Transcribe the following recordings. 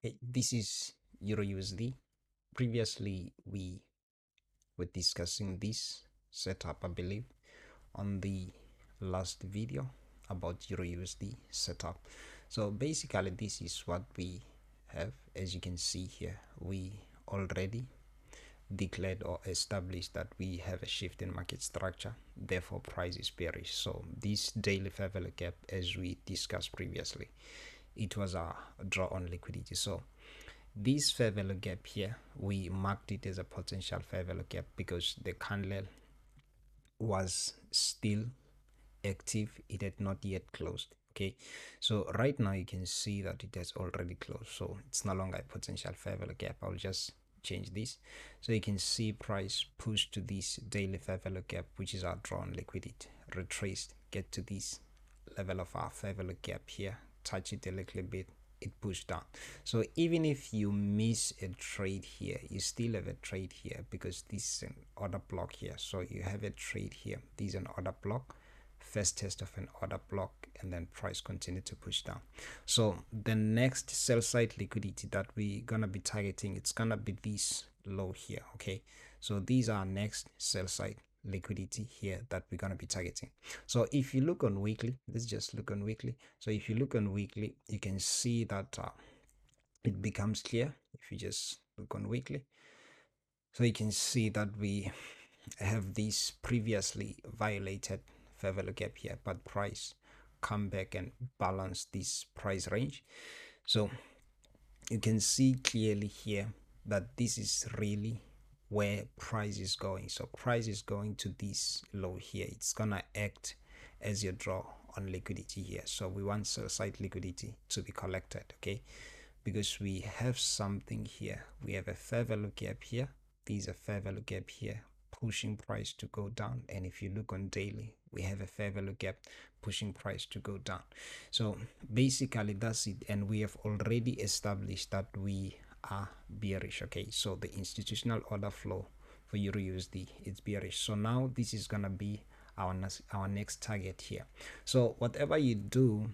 Okay, this is Euro USD. Previously, we were discussing this setup, I believe, on the last video about Euro USD setup. So basically, this is what we have. As you can see here, we already declared or established that we have a shift in market structure, therefore price is bearish. So this daily fair value gap, as we discussed previously, it was a draw on liquidity. So this fair value gap here, we marked it as a potential fair value gap because the candle was still active. It had not yet closed. Okay, so right now you can see that it has already closed, so it's no longer a potential fair value gap. I'll just change this so you can see price push to this daily fair value gap, which is our drawn liquidity, retraced, get to this level of our fair value gap here, touch it a little bit, it pushed down. So even if you miss a trade here, you still have a trade here because this is an order block here. So you have a trade here, this is an order block, first test of an order block, and then price continue to push down. So the next sell side liquidity that we're gonna be targeting, it's gonna be this low here. Okay, so these are next sell side liquidity here that we're going to be targeting. So if you look on weekly, let's just look on weekly. So if you look on weekly, you can see that it becomes clear if you just look on weekly. So you can see that we have this previously violated fair value gap here, but price come back and balance this price range. So you can see clearly here that this is really where price is going. So price is going to this low here. It's gonna act as your draw on liquidity here. So we want sell side liquidity to be collected, okay? Because we have something here. We have a fair value gap here. There's a fair value gap here pushing price to go down. And if you look on daily, we have a fair value gap pushing price to go down. So basically that's it. And we have already established that we are bearish. Okay, so the institutional order flow for Euro USD, it's bearish. So now this is gonna be our next target here. So whatever you do,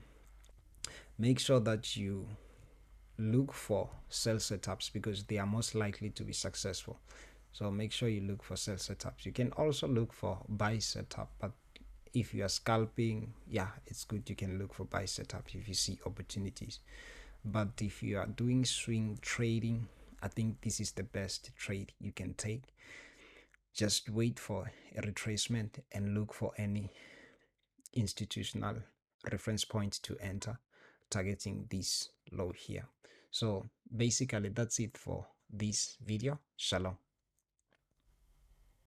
make sure that you look for sell setups because they are most likely to be successful. So make sure you look for sell setups. You can also look for buy setup, but if you are scalping, yeah, it's good. You can look for buy setup if you see opportunities. But if you are doing swing trading, I think this is the best trade you can take. Just wait for a retracement and look for any institutional reference point to enter, targeting this low here. So basically that's it for this video. Shalom.